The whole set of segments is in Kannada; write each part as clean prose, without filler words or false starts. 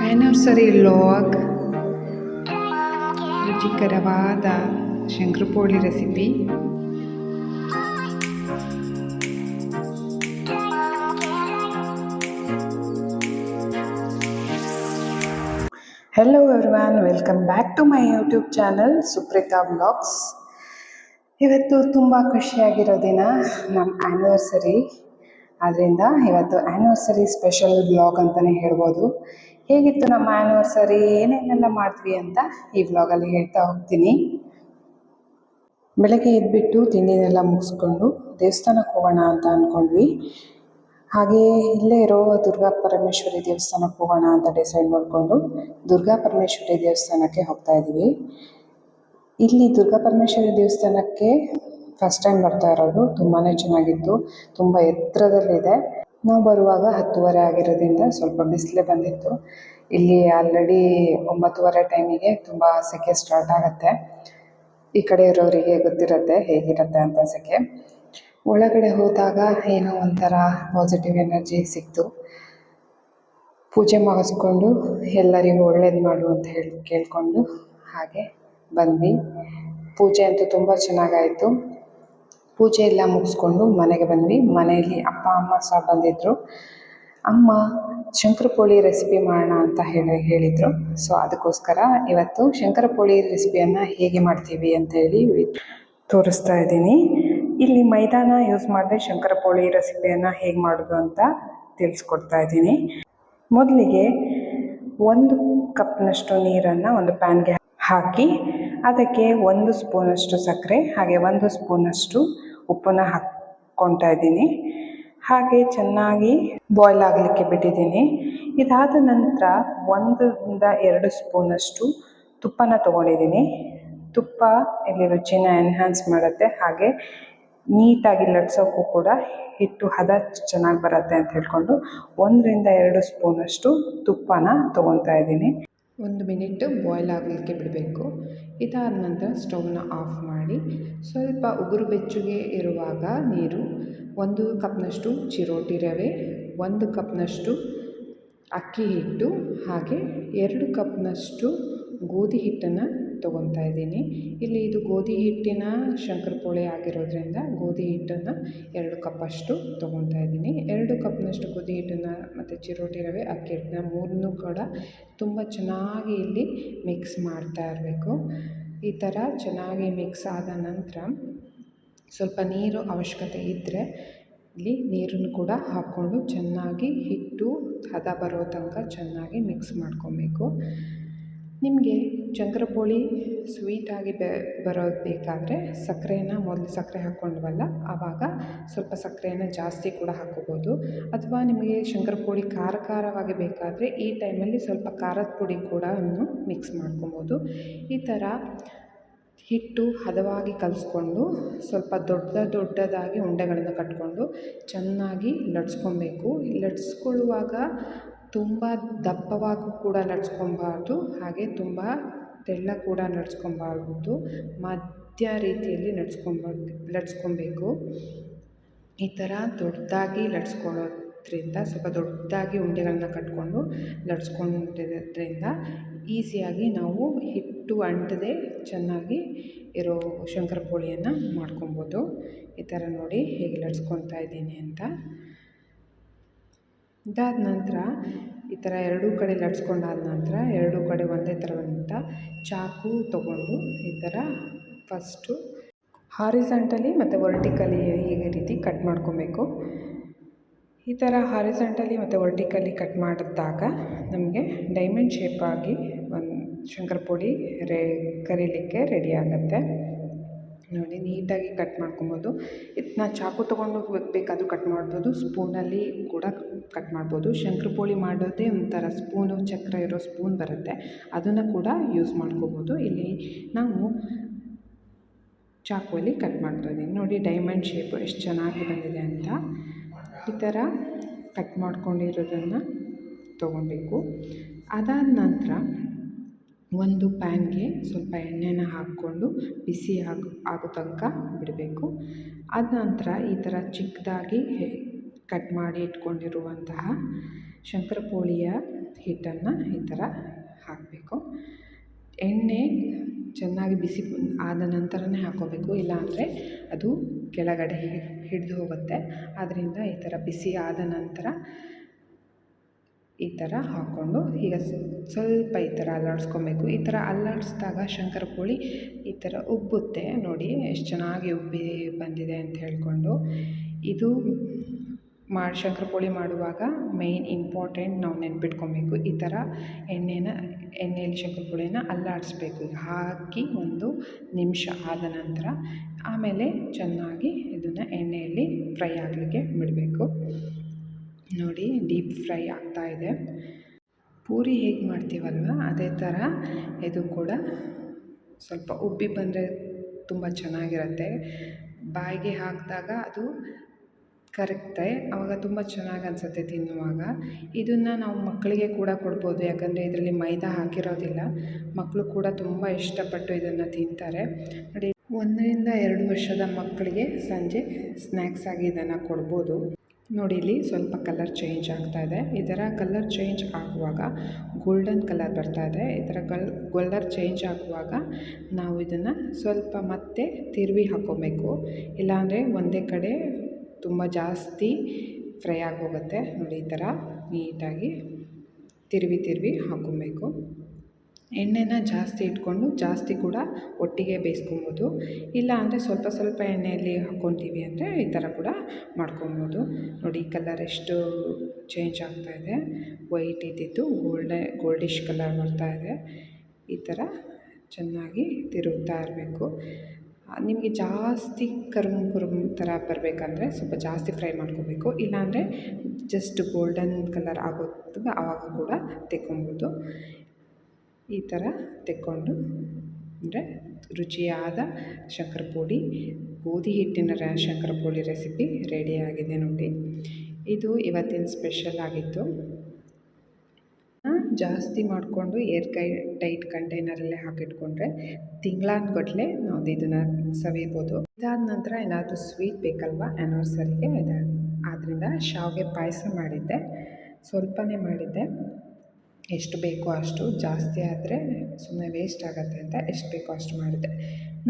ಆ್ಯನಿವರ್ಸರಿ ಲಾಗ್ ರುಚಿಕರವಾದ shankarpali recipe. Hello everyone, welcome back to my YouTube channel Supreetha vlogs. ಇವತ್ತು ತುಂಬ ಖುಷಿಯಾಗಿರೋ ದಿನ, ನಮ್ಮ ಆ್ಯನಿವರ್ಸರಿ. ಆದ್ದರಿಂದ ಇವತ್ತು ಆ್ಯನಿವರ್ಸರಿ ಸ್ಪೆಷಲ್ ವ್ಲಾಗ್ ಅಂತಲೇ ಹೇಳ್ಬೋದು. ಹೇಗಿತ್ತು ನಮ್ಮ ಆ್ಯನಿವರ್ಸರಿ, ಏನೇನೆಲ್ಲ ಮಾಡಿದ್ವಿ ಅಂತ ಈ ವ್ಲಾಗಲ್ಲಿ ಹೇಳ್ತಾ ಹೋಗ್ತೀನಿ. ಬೆಳಗ್ಗೆ ಎದ್ಬಿಟ್ಟು ತಿಂಡಿನೆಲ್ಲ ಮುಗಿಸ್ಕೊಂಡು ದೇವಸ್ಥಾನಕ್ಕೆ ಹೋಗೋಣ ಅಂತ ಅಂದ್ಕೊಂಡ್ವಿ. ಹಾಗೆಯೇ ಇಲ್ಲೇ ಇರೋ ದುರ್ಗಾ ಪರಮೇಶ್ವರಿ ದೇವಸ್ಥಾನಕ್ಕೆ ಹೋಗೋಣ ಅಂತ ಡಿಸೈಡ್ ಮಾಡಿಕೊಂಡು ದುರ್ಗಾ ಪರಮೇಶ್ವರಿ ದೇವಸ್ಥಾನಕ್ಕೆ ಹೋಗ್ತಾ ಇದ್ದೀವಿ. ಇಲ್ಲಿ ದುರ್ಗಾ ಪರಮೇಶ್ವರಿ ದೇವಸ್ಥಾನಕ್ಕೆ ಫಸ್ಟ್ ಟೈಮ್ ಬರ್ತಾ ಇರೋದು. ತುಂಬಾ ಚೆನ್ನಾಗಿತ್ತು, ತುಂಬ ಎತ್ತರದಲ್ಲಿದೆ. ನಾವು ಬರುವಾಗ 10:30 ಆಗಿರೋದ್ರಿಂದ ಸ್ವಲ್ಪ ಬಿಸಿಲೇ ಬಂದಿತ್ತು. ಇಲ್ಲಿ ಆಲ್ರೆಡಿ 9:30 ಟೈಮಿಗೆ ತುಂಬ ಸೆಕೆ ಸ್ಟಾರ್ಟ್ ಆಗುತ್ತೆ. ಈ ಕಡೆ ಇರೋರಿಗೆ ಗೊತ್ತಿರುತ್ತೆ ಹೇಗಿರುತ್ತೆ ಅಂತ ಸೆಕೆ. ಒಳಗಡೆ ಹೋದಾಗ ಏನೋ ಒಂಥರ ಪಾಸಿಟಿವ್ ಎನರ್ಜಿ ಸಿಕ್ತು. ಪೂಜೆ ಮಾಡಿಸ್ಕೊಂಡು ಎಲ್ಲರಿಗೂ ಒಳ್ಳೇದು ಮಾಡು ಅಂತ ಕೇಳಿಕೊಂಡು ಹಾಗೆ ಬಂದ್ವಿ. ಪೂಜೆ ಅಂತೂ ತುಂಬ ಚೆನ್ನಾಗಾಯಿತು. ಪೂಜೆ ಎಲ್ಲ ಮುಗಿಸ್ಕೊಂಡು ಮನೆಗೆ ಬಂದ್ವಿ. ಮನೆಯಲ್ಲಿ ಅಪ್ಪ ಅಮ್ಮ ಸಹ ಬಂದಿದ್ದರು. ಅಮ್ಮ ಶಂಕರಪೋಳಿ ರೆಸಿಪಿ ಮಾಡೋಣ ಅಂತ ಹೇಳಿದರು. ಸೊ ಅದಕ್ಕೋಸ್ಕರ ಇವತ್ತು ಶಂಕರಪೋಳಿ ರೆಸಿಪಿಯನ್ನು ಹೇಗೆ ಮಾಡ್ತೀವಿ ಅಂತ ಹೇಳಿ ತೋರಿಸ್ತಾ ಇದ್ದೀನಿ. ಇಲ್ಲಿ ಮೈದಾನ ಯೂಸ್ ಮಾಡದೆ ಶಂಕರಪೋಳಿ ರೆಸಿಪಿಯನ್ನು ಹೇಗೆ ಮಾಡೋದು ಅಂತ ತಿಳಿಸ್ಕೊಡ್ತಾ ಇದ್ದೀನಿ. ಮೊದಲಿಗೆ 1 ಕಪ್ನಷ್ಟು ನೀರನ್ನು ಒಂದು ಪ್ಯಾನ್ಗೆ ಹಾಕಿ ಅದಕ್ಕೆ 1 ಸ್ಪೂನಷ್ಟು ಸಕ್ಕರೆ ಹಾಗೆ 1 ಸ್ಪೂನಷ್ಟು ಉಪ್ಪನ್ನು ಹಾಕ್ಕೊಳ್ತಾ ಇದ್ದೀನಿ. ಹಾಗೆ ಚೆನ್ನಾಗಿ ಬಾಯ್ಲ್ ಆಗಲಿಕ್ಕೆ ಬಿಟ್ಟಿದ್ದೀನಿ. ಇದಾದ ನಂತರ 1 ಇಂದ 2 ಸ್ಪೂನಷ್ಟು ತುಪ್ಪನ ತೊಗೊಂಡಿದ್ದೀನಿ. ತುಪ್ಪ ಇಲ್ಲಿ ರುಚಿನ ಎನ್ಹ್ಯಾನ್ಸ್ ಮಾಡುತ್ತೆ. ಹಾಗೆ ನೀಟಾಗಿ ಲಟ್ಸೋಕ್ಕೂ ಕೂಡ ಹಿಟ್ಟು ಹದ ಚೆನ್ನಾಗಿ ಬರುತ್ತೆ ಅಂತ ಹೇಳ್ಕೊಂಡು 1 ರಿಂದ 2 ಸ್ಪೂನಷ್ಟು ತುಪ್ಪನ ತೊಗೊತಾ ಇದ್ದೀನಿ. 1 ಮಿನಿಟ್ ಬಾಯ್ಲ್ ಆಗಲಿಕ್ಕೆ ಬಿಡಬೇಕು. ಇದಾದ ನಂತರ ಸ್ಟವ್ನ ಆಫ್ ಮಾಡಿ ಸ್ವಲ್ಪ ಉಗುರು ಬೆಚ್ಚಗೆ ಇರುವಾಗ ನೀರು 1 ಕಪ್ನಷ್ಟು ಚಿರೋಟಿ ರವೆ, 1 ಕಪ್ನಷ್ಟು ಅಕ್ಕಿ ಹಿಟ್ಟು ಹಾಗೆ 2 ಕಪ್ನಷ್ಟು ಗೋಧಿ ಹಿಟ್ಟನ್ನು ತೊಗೊತಾ ಇದ್ದೀನಿ. ಇಲ್ಲಿ ಇದು ಗೋಧಿ ಹಿಟ್ಟಿನ ಶಂಕರಪೋಳಿ ಆಗಿರೋದ್ರಿಂದ ಗೋಧಿ ಹಿಟ್ಟನ್ನು 2 ಕಪ್ಪಷ್ಟು ತೊಗೊತಾ ಇದ್ದೀನಿ. 2 ಕಪ್ನಷ್ಟು ಗೋಧಿ ಹಿಟ್ಟನ್ನು ಮತ್ತು ಚಿರೋಟಿ ರವೆ, ಅಕ್ಕಿ ಹಿಟ್ಟನ್ನ 3 ಕೂಡ ತುಂಬ ಚೆನ್ನಾಗಿ ಇಲ್ಲಿ ಮಿಕ್ಸ್ ಮಾಡ್ತಾ ಇರಬೇಕು. ಈ ಥರ ಚೆನ್ನಾಗಿ ಮಿಕ್ಸ್ ಆದ ನಂತರ ಸ್ವಲ್ಪ ನೀರು ಅವಶ್ಯಕತೆ ಇದ್ದರೆ ಇಲ್ಲಿ ನೀರನ್ನು ಕೂಡ ಹಾಕ್ಕೊಂಡು ಚೆನ್ನಾಗಿ ಹಿಟ್ಟು ಹದ ಬರೋ ತನಕ ಚೆನ್ನಾಗಿ ಮಿಕ್ಸ್ ಮಾಡ್ಕೊಬೇಕು. ನಿಮಗೆ ಶಂಕರಪೋಳಿ ಸ್ವೀಟಾಗಿ ಬರೋದು ಬೇಕಾದರೆ ಸಕ್ಕರೆನ ಮೊದಲು ಸಕ್ಕರೆ ಹಾಕ್ಕೊಂಡ್ವಲ್ಲ ಆವಾಗ ಸ್ವಲ್ಪ ಸಕ್ಕರೆಯನ್ನು ಜಾಸ್ತಿ ಕೂಡ ಹಾಕ್ಕೋಬೋದು. ಅಥವಾ ನಿಮಗೆ ಶಂಕರಪೋಳಿ ಖಾರವಾಗಿ ಬೇಕಾದರೆ ಈ ಟೈಮಲ್ಲಿ ಸ್ವಲ್ಪ ಖಾರದ ಪುಡಿ ಕೂಡ ಮಿಕ್ಸ್ ಮಾಡ್ಕೊಬೋದು. ಈ ಥರ ಹಿಟ್ಟು ಹದವಾಗಿ ಕಲಿಸ್ಕೊಂಡು ಸ್ವಲ್ಪ ದೊಡ್ಡದಾಗಿ ಉಂಡೆಗಳನ್ನು ಕಟ್ಕೊಂಡು ಚೆನ್ನಾಗಿ ಲಟ್ಸ್ಕೊಬೇಕು. ಲಟ್ಸ್ಕೊಳ್ಳುವಾಗ ತುಂಬ ದಪ್ಪವಾಗಿ ಕೂಡ ಲಟ್ಸ್ಕೊಬಾರ್ದು, ಹಾಗೆ ತುಂಬ ತೆಳ್ಳ ಕೂಡ ಲಟ್ಸ್ಕೊಬಾರ್ದು. ಮಧ್ಯ ರೀತಿಯಲ್ಲಿ ಲಟ್ಸ್ಕೊಬೇಕು. ಈ ಥರ ದೊಡ್ಡದಾಗಿ ಲಟ್ಸ್ಕೊಳ್ಳೋದ್ರಿಂದ ಸ್ವಲ್ಪ ದೊಡ್ಡದಾಗಿ ಉಂಡೆಗಳನ್ನ ಕಟ್ಕೊಂಡು ಲಟ್ಸ್ಕೊಂಡಿರೋದ್ರಿಂದ ಈಸಿಯಾಗಿ ನಾವು ಹಿಟ್ಟು ಅಂಟದೆ ಚೆನ್ನಾಗಿ ಇರೋ ಶಂಕರಪೋಳಿಯನ್ನು ಮಾಡ್ಕೊಬೋದು. ಈ ಥರ ನೋಡಿ ಹೇಗೆ ಲಟ್ಸ್ಕೊತಾ ಇದ್ದೀನಿ ಅಂತ. ಇದಾದ ನಂತರ ಈ ಥರ 2 ಕಡೆ ಲಟ್ಸ್ಕೊಂಡಾದ ನಂತರ 2 ಕಡೆ ಒಂದೇ ಥರವಂತ ಚಾಕು ತೊಗೊಂಡು ಈ ಥರ ಫಸ್ಟು ಹಾರಿಸಾಂಟಲಿ ಮತ್ತು ವರ್ಟಿಕಲಿ ಈ ರೀತಿ ಕಟ್ ಮಾಡ್ಕೊಬೇಕು. ಈ ಥರ ಹಾರಿಸಾಂಟಲಿ ಮತ್ತು ವರ್ಟಿಕಲಿ ಕಟ್ ಮಾಡಿದಾಗ ನಮಗೆ ಡೈಮಂಡ್ ಶೇಪಾಗಿ ಒಂದು ಶಂಕರಪೋಳಿ ಕರೀಲಿಕ್ಕೆ ರೆಡಿ ಆಗುತ್ತೆ. ನೋಡಿ ನೀಟಾಗಿ ಕಟ್ ಮಾಡ್ಕೊಬೋದು. ಇದನ್ನ ಚಾಕು ತೊಗೊಂಡು ಬೇಕಾದರೂ ಕಟ್ ಮಾಡ್ಬೋದು, ಸ್ಪೂನಲ್ಲಿ ಕೂಡ ಕಟ್ ಮಾಡ್ಬೋದು. ಶಂಕರಪೋಳಿ ಮಾಡೋದೇ ಒಂಥರ ಸ್ಪೂನು ಚಕ್ರ ಇರೋ ಸ್ಪೂನ್ ಬರುತ್ತೆ, ಅದನ್ನು ಕೂಡ ಯೂಸ್ ಮಾಡ್ಕೋಬೋದು. ಇಲ್ಲಿ ನಾವು ಚಾಕುವಲ್ಲಿ ಕಟ್ ಮಾಡ್ತಾಯಿದ್ದೀನಿ. ನೋಡಿ ಡೈಮಂಡ್ ಶೇಪು ಎಷ್ಟು ಚೆನ್ನಾಗಿ ಬಂದಿದೆ ಅಂತ. ಈ ಥರ ಕಟ್ ಮಾಡ್ಕೊಂಡಿರೋದನ್ನು ತೊಗೊಬೇಕು. ಅದಾದ ನಂತರ ಒಂದು ಪ್ಯಾನ್ಗೆ ಸ್ವಲ್ಪ ಎಣ್ಣೆನ ಹಾಕ್ಕೊಂಡು ಬಿಸಿ ಆಗೋ ತನಕ ಬಿಡಬೇಕು. ಆದ ನಂತರ ಈ ಥರ ಚಿಕ್ಕದಾಗಿ ಕಟ್ ಮಾಡಿ ಇಟ್ಕೊಂಡಿರುವಂತಹ ಶಂಕರಪೋಳಿಯ ಹಿಟ್ಟನ್ನು ಈ ಥರ ಹಾಕಬೇಕು. ಎಣ್ಣೆ ಚೆನ್ನಾಗಿ ಬಿಸಿ ಆದ ನಂತರನೇ ಹಾಕ್ಕೋಬೇಕು, ಇಲ್ಲಾಂದರೆ ಅದು ಕೆಳಗಡೆ ಹಿಡಿದು ಹೋಗುತ್ತೆ. ಆದ್ದರಿಂದ ಈ ಥರ ಬಿಸಿ ಆದ ನಂತರ ಈ ಥರ ಹಾಕ್ಕೊಂಡು ಈಗ ಸ್ವಲ್ಪ ಈ ಥರ ಅಲ್ಲಾಡಿಸ್ಕೊಬೇಕು. ಈ ಥರ ಅಲ್ಲಾಡಿಸಿದಾಗ ಶಂಕರಪೋಳಿ ಈ ಥರ ಉಬ್ಬುತ್ತೆ. ನೋಡಿ ಎಷ್ಟು ಚೆನ್ನಾಗಿ ಉಬ್ಬಿ ಬಂದಿದೆ ಅಂತ ಹೇಳಿಕೊಂಡು. ಇದು ಶಂಕರಪೋಳಿ ಮಾಡುವಾಗ ಮೇಯ್ನ್ ಇಂಪಾರ್ಟೆಂಟ್ ನಾವು ನೆನ್ಪಿಟ್ಕೊಬೇಕು. ಈ ಥರ ಎಣ್ಣೆಯಲ್ಲಿ ಶಂಕರಪೋಳಿನ ಅಲ್ಲಾಡಿಸ್ಬೇಕು. ಹಾಕಿ 1 ನಿಮಿಷ ಆದ ನಂತರ ಆಮೇಲೆ ಚೆನ್ನಾಗಿ ಇದನ್ನು ಎಣ್ಣೆಯಲ್ಲಿ ಫ್ರೈ ಆಗಲಿಕ್ಕೆ ಬಿಡಬೇಕು. ನೋಡಿ ಡೀಪ್ ಫ್ರೈ ಆಗ್ತಾ ಇದೆ. ಪೂರಿ ಹೇಗೆ ಮಾಡ್ತೀವಲ್ವ ಅದೇ ಥರ ಇದು ಕೂಡ ಸ್ವಲ್ಪ ಉಬ್ಬಿ ಬಂದರೆ ತುಂಬ ಚೆನ್ನಾಗಿರುತ್ತೆ. ಬಾಯಿಗೆ ಹಾಕಿದಾಗ ಅದು ಕರಗುತ್ತೆ, ಆವಾಗ ತುಂಬ ಚೆನ್ನಾಗಿ ಅನಿಸುತ್ತೆ ತಿನ್ನುವಾಗ. ಇದನ್ನು ನಾವು ಮಕ್ಕಳಿಗೆ ಕೂಡ ಕೊಡ್ಬೋದು, ಯಾಕಂದರೆ ಇದರಲ್ಲಿ ಮೈದಾ ಹಾಕಿರೋದಿಲ್ಲ. ಮಕ್ಕಳು ಕೂಡ ತುಂಬ ಇಷ್ಟಪಟ್ಟು ಇದನ್ನು ತಿಂತಾರೆ. ನೋಡಿ 1 ರಿಂದ 2 ವರ್ಷದ ಮಕ್ಕಳಿಗೆ ಸಂಜೆ ಸ್ನ್ಯಾಕ್ಸ್ ಆಗಿ ಇದನ್ನು ಕೊಡ್ಬೋದು. ನೋಡಿ ಇಲ್ಲಿ ಸ್ವಲ್ಪ ಕಲರ್ ಚೇಂಜ್ ಆಗ್ತಾ ಇದೆ. ಈ ಥರ ಕಲರ್ ಚೇಂಜ್ ಆಗುವಾಗ ಗೋಲ್ಡನ್ ಕಲರ್ ಬರ್ತಾ ಇದೆ. ಈ ಥರ ಕಲರ್ ಚೇಂಜ್ ಆಗುವಾಗ ನಾವು ಇದನ್ನು ಸ್ವಲ್ಪ ಮತ್ತೆ ತಿರುವಿ ಹಾಕ್ಕೊಬೇಕು, ಇಲ್ಲಾಂದರೆ ಒಂದೇ ಕಡೆ ತುಂಬ ಜಾಸ್ತಿ ಫ್ರೈ ಆಗೋಗುತ್ತೆ. ನೋಡಿ ಈ ಥರ ನೀಟಾಗಿ ತಿರುವಿ ಹಾಕ್ಕೊಬೇಕು. ಎಣ್ಣೆನ ಜಾಸ್ತಿ ಇಟ್ಕೊಂಡು ಜಾಸ್ತಿ ಕೂಡ ಒಟ್ಟಿಗೆ ಬೇಯಿಸ್ಕೊಬೋದು. ಇಲ್ಲ ಅಂದರೆ ಸ್ವಲ್ಪ ಎಣ್ಣೆಯಲ್ಲಿ ಹಾಕ್ಕೊತೀವಿ ಅಂದರೆ ಈ ಥರ ಕೂಡ ಮಾಡ್ಕೊಬೋದು. ನೋಡಿ ಕಲರ್ ಎಷ್ಟು ಚೇಂಜ್ ಆಗ್ತಾ ಇದೆ. ವೈಟ್ ಇದ್ದಿದ್ದು ಗೋಲ್ಡಿಶ್ ಕಲರ್ ಬರ್ತಾ ಇದೆ. ಈ ಥರ ಚೆನ್ನಾಗಿ ತಿರುಗ್ತಾ ಇರಬೇಕು. ನಿಮಗೆ ಜಾಸ್ತಿ ಕುರುಮ್ ಥರ ಬರಬೇಕಂದ್ರೆ ಸ್ವಲ್ಪ ಜಾಸ್ತಿ ಫ್ರೈ ಮಾಡ್ಕೋಬೇಕು, ಇಲ್ಲಾಂದರೆ ಜಸ್ಟ್ ಗೋಲ್ಡನ್ ಕಲರ್ ಆಗೋದು ಆವಾಗ ಕೂಡ ತೆಕ್ಕೊಬೋದು. ಈ ಥರ ತೆಕ್ಕೊಂಡು ಅಂದರೆ ರುಚಿಯಾದ ಶಂಕರಪೋಳಿ, ಗೋಧಿ ಹಿಟ್ಟಿನ ಶಂಕರಪೋಳಿ ರೆಸಿಪಿ ರೆಡಿಯಾಗಿದೆ ನೋಡಿ. ಇದು ಇವತ್ತಿನ ಸ್ಪೆಷಲ್ ಆಗಿತ್ತು. ಜಾಸ್ತಿ ಮಾಡಿಕೊಂಡು ಟೈಟ್ ಕಂಟೈನರಲ್ಲೇ ಹಾಕಿಟ್ಕೊಂಡ್ರೆ ತಿಂಗಳಾನುಗಟ್ಲೆ ನಾವು ಇದನ್ನು ಸವಿಬೋದು. ಇದಾದ ನಂತರ ಏನಾದರೂ ಸ್ವೀಟ್ ಬೇಕಲ್ವ ಆ್ಯನಿವರ್ಸರಿಗೆ, ಆದ್ದರಿಂದ ಶಾವಿಗೆ ಪಾಯಸ ಮಾಡಿದ್ದೆ. ಸ್ವಲ್ಪನೇ ಮಾಡಿದ್ದೆ, ಎಷ್ಟು ಬೇಕೋ ಅಷ್ಟು. ಜಾಸ್ತಿ ಆದರೆ ಸುಮ್ಮನೆ ವೇಸ್ಟ್ ಆಗುತ್ತೆ ಅಂತ ಎಷ್ಟು ಬೇಕೋ ಅಷ್ಟು ಮಾಡಿದೆ.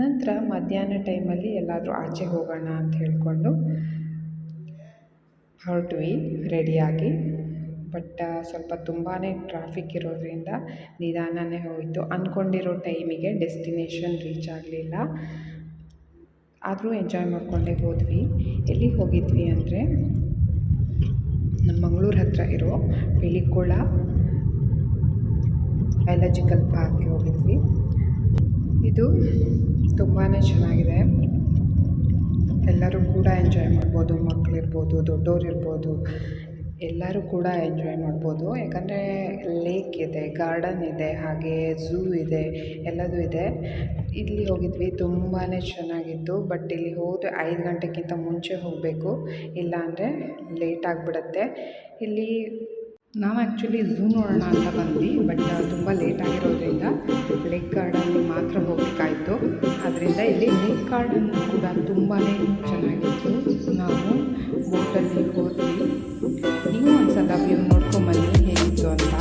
ನಂತರ ಮಧ್ಯಾಹ್ನ ಟೈಮಲ್ಲಿ ಎಲ್ಲಾದರೂ ಆಚೆ ಹೋಗೋಣ ಅಂತ ಹೇಳಿಕೊಂಡು ಹೊರಟ್ವಿ ರೆಡಿಯಾಗಿ. ಬಟ್ ಸ್ವಲ್ಪ ತುಂಬಾ ಟ್ರಾಫಿಕ್ ಇರೋದ್ರಿಂದ ನಿಧಾನನೇ ಹೋಯಿತು. ಅಂದ್ಕೊಂಡಿರೋ ಟೈಮಿಗೆ ಡೆಸ್ಟಿನೇಷನ್ ರೀಚ್ ಆಗಲಿಲ್ಲ. ಆದರೂ ಎಂಜಾಯ್ ಮಾಡಿಕೊಂಡೇ ಹೋದ್ವಿ. ಎಲ್ಲಿಗೆ ಹೋಗಿದ್ವಿ ಅಂದರೆ ನಮ್ಮ ಮಂಗಳೂರು ಹತ್ತಿರ ಇರೋ ಪಿಲಿಕುಳ ಬಯಾಲಜಿಕಲ್ ಪಾರ್ಕ್ಗೆ ಹೋಗಿದ್ವಿ. ಇದು ತುಂಬಾ ಚೆನ್ನಾಗಿದೆ, ಎಲ್ಲರೂ ಕೂಡ ಎಂಜಾಯ್ ಮಾಡ್ಬೋದು. ಮಕ್ಕಳಿರ್ಬೋದು, ದೊಡ್ಡೋರಿರ್ಬೋದು, ಎಲ್ಲರೂ ಕೂಡ ಎಂಜಾಯ್ ಮಾಡ್ಬೋದು. ಯಾಕಂದರೆ ಲೇಕ್ ಇದೆ, ಗಾರ್ಡನ್ ಇದೆ, ಹಾಗೆ ಝೂ ಇದೆ, ಎಲ್ಲದೂ ಇದೆ. ಇಲ್ಲಿ ಹೋಗಿದ್ವಿ, ತುಂಬಾ ಚೆನ್ನಾಗಿತ್ತು. ಬಟ್ ಇಲ್ಲಿ ಹೋದರೆ 5 ಗಂಟೆಗಿಂತ ಮುಂಚೆ ಹೋಗಬೇಕು, ಇಲ್ಲಾಂದರೆ ಲೇಟ್ ಆಗಿಬಿಡುತ್ತೆ. ಇಲ್ಲಿ ನಾವು ಆ್ಯಕ್ಚುಲಿ ಝೂ ನೋಡೋಣ ಅಂತ ಬಂದ್ವಿ, ಬಟ್ ತುಂಬ ಲೇಟ್ ಆಗಿರೋದ್ರಿಂದ ಲೇಕ್ ಗಾರ್ಡನ್ಗೆ ಮಾತ್ರ ಹೋಗಬೇಕಾಯಿತು. ಆದ್ದರಿಂದ ಇಲ್ಲಿ ಲೇಕ್ ಗಾರ್ಡನ್ ಕೂಡ ತುಂಬಾ ಚೆನ್ನಾಗಿತ್ತು. ನಾವು ಬೋಟಲ್ಲಿ ಹೋದ್ವಿ. ನೀವು ಒಂದ್ಸಲ ವ್ಯೂ ನೋಡ್ಕೊಂಬನ್ನಿ ಹೇಗಿತ್ತು ಅಂತ.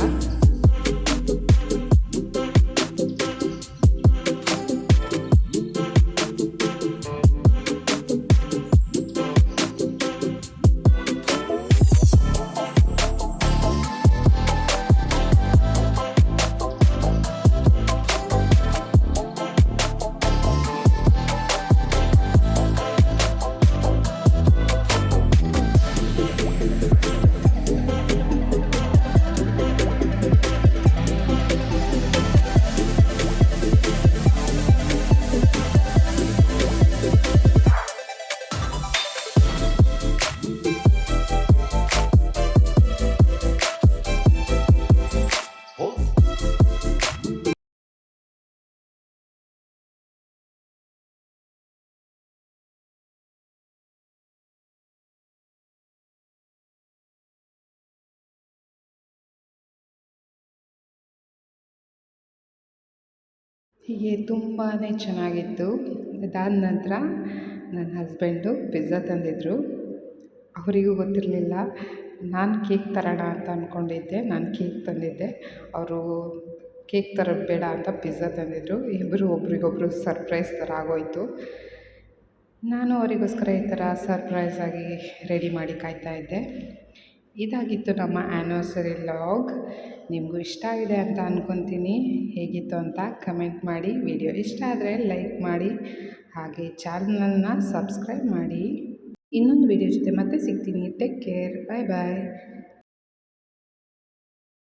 ಹೀಗೆ ತುಂಬಾ ಚೆನ್ನಾಗಿತ್ತು. ಅದಾದ ನಂತರ ನನ್ನ ಹಸ್ಬೆಂಡು ಪಿಜ್ಜಾ ತಂದಿದ್ದರು. ಅವರಿಗೂ ಗೊತ್ತಿರಲಿಲ್ಲ ನಾನು ಕೇಕ್ ತರೋಣ ಅಂತ ಅಂದ್ಕೊಂಡಿದ್ದೆ. ನಾನು ಕೇಕ್ ತಂದಿದ್ದೆ. ಅವರು ಕೇಕ್ ತರೋದು ಬೇಡ ಅಂತ ಪಿಜ್ಜಾ ತಂದಿದ್ದರು. ಇಬ್ಬರು ಒಬ್ರಿಗೊಬ್ರು ಸರ್ಪ್ರೈಸ್ ಥರ ಆಗೋಯಿತು. ನಾನು ಅವರಿಗೋಸ್ಕರ ಈ ಥರ ಸರ್ಪ್ರೈಸಾಗಿ ರೆಡಿ ಮಾಡಿ ಕಾಯ್ತಾ ಇದ್ದೆ. ಇದಾಗಿತ್ತು ನಮ್ಮ ಆ್ಯನಿವರ್ಸರಿ ವ್ಲಾಗ್. ನಿಮಗೂ ಇಷ್ಟ ಆಗಿದೆ ಅಂತ ಅಂದ್ಕೊತೀನಿ. ಹೇಗಿತ್ತು ಅಂತ ಕಮೆಂಟ್ ಮಾಡಿ. ವಿಡಿಯೋ ಇಷ್ಟ ಆದರೆ ಲೈಕ್ ಮಾಡಿ, ಹಾಗೆ ಚಾನಲನ್ನು ಸಬ್ಸ್ಕ್ರೈಬ್ ಮಾಡಿ. ಇನ್ನೊಂದು ವಿಡಿಯೋ ಜೊತೆ ಮತ್ತೆ ಸಿಗ್ತೀನಿ. Take care. ಬಾಯ್ ಬಾಯ್.